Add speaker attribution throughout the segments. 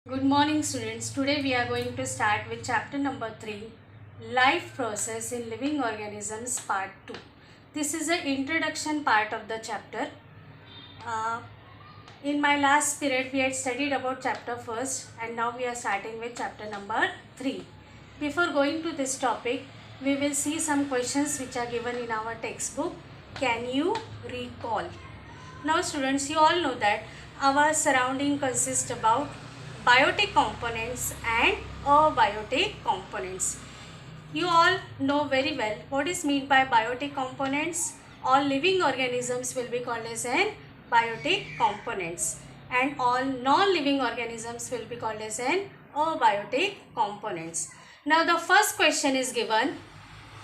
Speaker 1: Good morning students. Today we are going to start with chapter number 3, Life Process in Living Organisms part 2. This is the introduction part of the chapter. Uh, in my last period we had studied about chapter first and now we are starting with chapter number 3. Before going to this topic, we will see some questions which are given in our textbook. Can you recall? Now students, you all know that our surrounding consists about biotic components and abiotic components. You all know very well what is meant by biotic components. All living organisms will be called as an biotic components and all non-living organisms will be called as an abiotic components. Now the first question is given,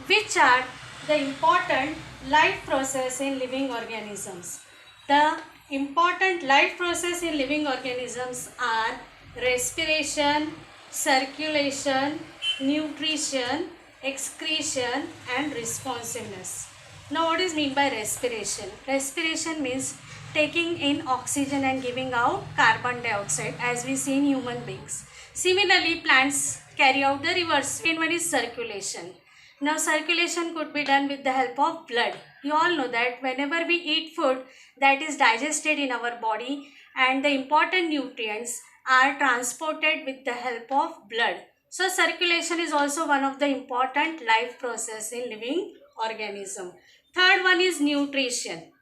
Speaker 1: which are the important life process in living organisms? The important life process in living organisms are respiration, circulation, nutrition, excretion and responsiveness. Now what is meant by respiration? Respiration means taking in oxygen and giving out carbon dioxide as we see in human beings. Similarly, plants carry out the reverse. Second one is circulation. Now circulation could be done with the help of blood. You all know that whenever we eat food, that is digested in our body and the important nutrients are transported with the help of blood. So circulation is also one of the important life process in living organism. Third one is nutrition.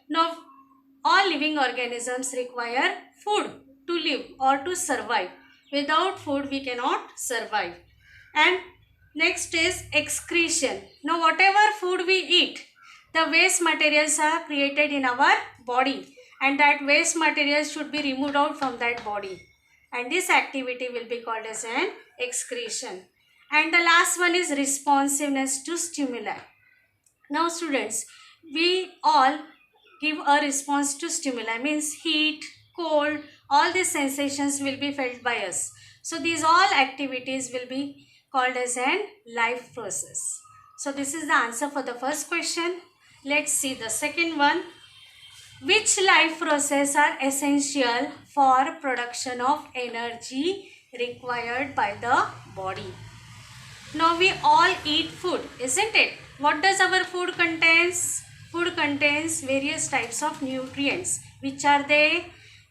Speaker 1: Now all living organisms require food to live or to survive. Without food we cannot survive. And next is excretion. Now whatever food we eat, the waste materials are created in our body and that waste materials should be removed out from that body. And this activity will be called as an excretion. And the last one is responsiveness to stimuli. Now students, we all give a response to stimuli, means heat, cold, all these sensations will be felt by us. So these all activities will be called as an life process. So this is the answer for the first question. Let's see the second one. Which life process are essential for production of energy required by the body? Now we all eat food, isn't it? What does our food contains? Food contains various types of nutrients. Which are they?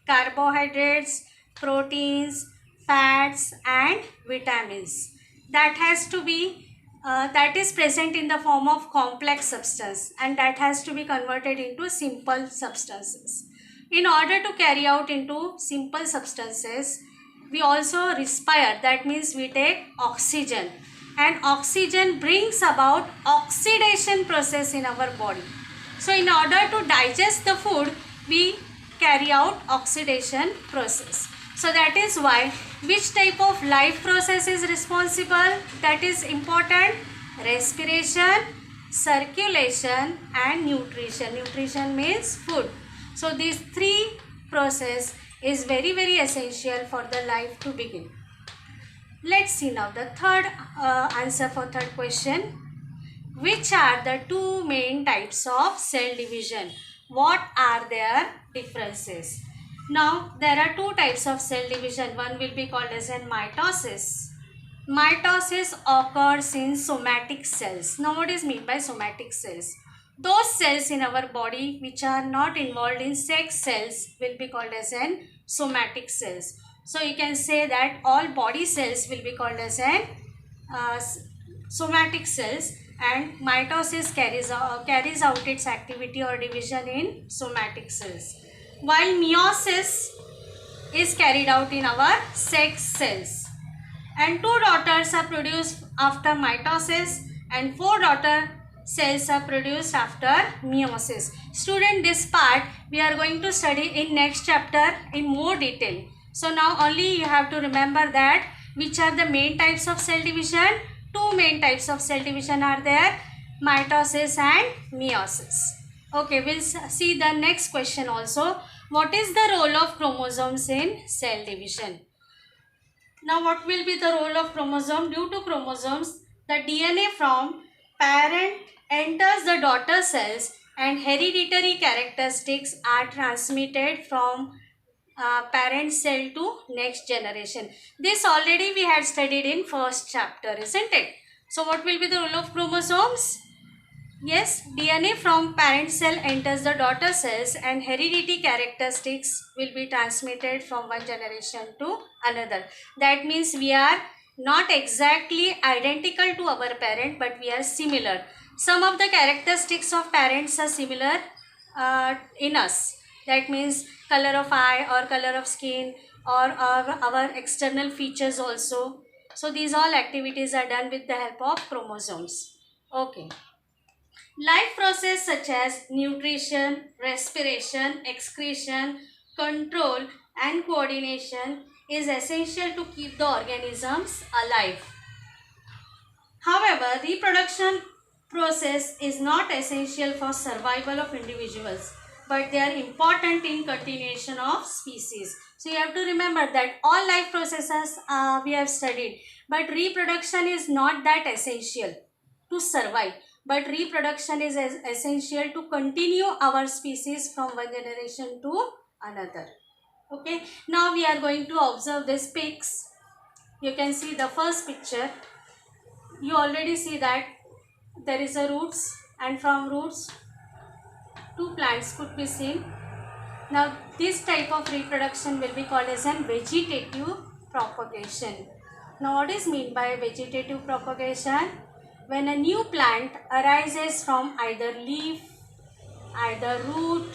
Speaker 1: Carbohydrates, proteins, fats and vitamins. That has to be that is present in the form of complex substance and that has to be converted into simple substances. In order to carry out into simple substances, we also respire. That means we take oxygen and oxygen brings about oxidation process in our body. So in order to digest the food, we carry out oxidation process. So that is why which type of life process is responsible? That is important. Respiration, circulation and nutrition. Nutrition means food. So these three process is very essential for the life to begin. Let's see now the third answer for third question. Which are the two main types of cell division? What are their differences? Now there are two types of cell division. One will be called as an mitosis. Mitosis occurs in somatic cells. Now what is meant by somatic cells? Those cells in our body which are not involved in sex cells will be called as an somatic cells. So you can say that all body cells will be called as an somatic cells and mitosis carries out its activity or division in somatic cells. While meiosis is carried out in our sex cells. And two daughters are produced after mitosis and four daughter cells are produced after meiosis. Student, this part we are going to study in next chapter in more detail. So now only you have to remember that which are the main types of cell division. Two main types of cell division are there, mitosis and meiosis. Okay, we'll see the next question also. What is the role of chromosomes in cell division? Now what will be the role of chromosome? Due to chromosomes, the DNA from parent enters the daughter cells and hereditary characteristics are transmitted from parent cell to next generation. This already we had studied in first chapter, isn't it? So what will be the role of chromosomes? Yes, DNA from parent cell enters the daughter cells and heredity characteristics will be transmitted from one generation to another. That means we are not exactly identical to our parent, but we are similar. Some of the characteristics of parents are similar in us. That means color of eye or color of skin or our external features also. So these all activities are done with the help of chromosomes. Okay. Life process such as nutrition, respiration, excretion, control and coordination is essential to keep the organisms alive. However, reproduction process is not essential for survival of individuals, but they are important in continuation of species. So you have to remember that all life processes we have studied, but reproduction is not that essential to survive, but reproduction is essential to continue our species from one generation to another. Okay, now we are going to observe these pics. You can see the first picture. You already see that there is a roots, and from roots two plants could be seen. Now this type of reproduction will be called as an vegetative propagation. Now what is meant by vegetative propagation? When a new plant arises from either leaf, either root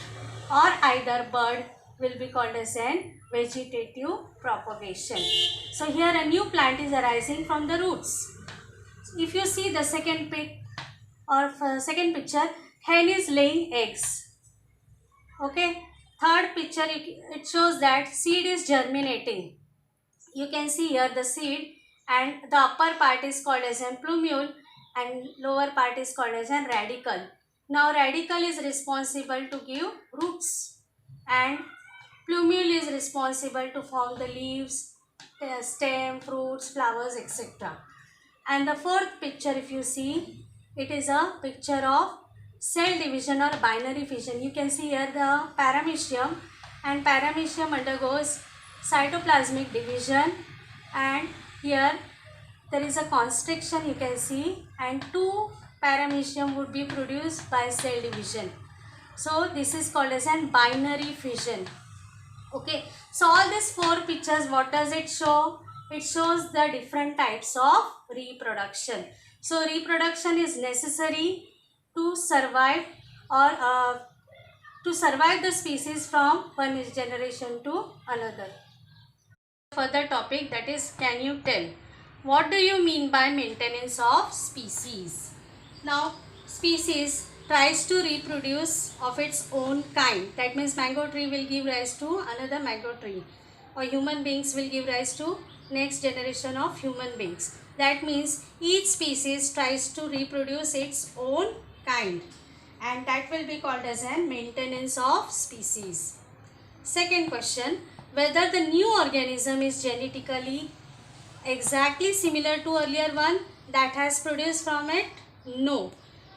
Speaker 1: or either bud will be called as an vegetative propagation. So here a new plant is arising from the roots. If you see the second pic or second picture, hen is laying eggs. Okay. Third picture, it shows that seed is germinating. You can see here the seed, and the upper part is called as an plumule and lower part is called as an radicle. Now radicle is responsible to give roots and plumule is responsible to form the leaves, stem, fruits, flowers, etc. And the fourth picture, if you see, it is a picture of cell division or binary fission. You can see here the paramecium, and paramecium undergoes cytoplasmic division, and here there is a constriction you can see, and two paramecium would be produced by cell division. So this is called as an binary fission. Okay, so all these four pictures, what does it show? It shows the different types of reproduction. So reproduction is necessary to survive or to survive the species from one generation to another. Further topic, that is, can you tell what do you mean by maintenance of species? Now species tries to reproduce of its own kind. That means mango tree will give rise to another mango tree, or human beings will give rise to next generation of human beings. That means each species tries to reproduce its own kind, and that will be called as a maintenance of species. Second question, whether the new organism is genetically exactly similar to earlier one that has produced from it? No.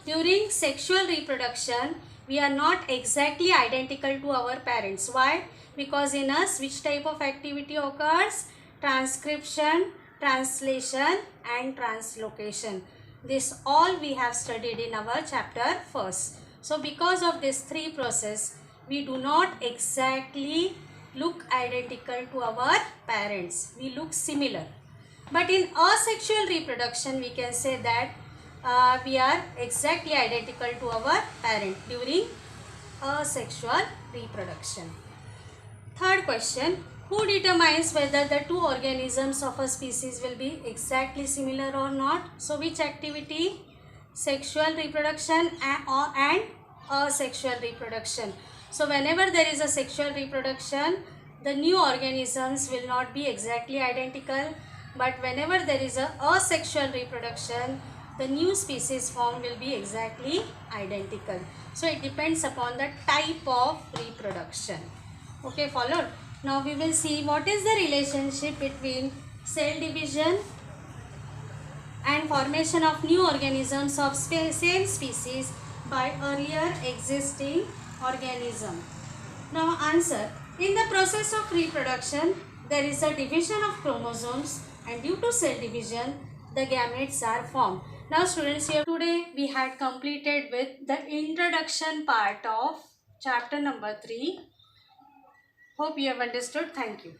Speaker 1: During sexual reproduction, we are not exactly identical to our parents. Why? Because in us, which type of activity occurs? Transcription, translation and translocation. This all we have studied in our chapter first. So because of these three processes, we do not exactly look identical to our parents. We look similar. But in asexual reproduction, we can say that we are exactly identical to our parent during asexual reproduction. Third question, who determines whether the two organisms of a species will be exactly similar or not? So which activity? Sexual reproduction and asexual reproduction. So whenever there is a sexual reproduction, the new organisms will not be exactly identical, but whenever there is a asexual reproduction, the new species formed will be exactly identical. So it depends upon the type of reproduction. Okay, followed? Now we will see what is the relationship between cell division and formation of new organisms of same species by earlier existing organism. Now answer, In the process of reproduction, there is a division of chromosomes, and due to cell division, the gametes are formed. Now students, here today we had completed with the introduction part of chapter number 3. Hope you have understood. Thank you.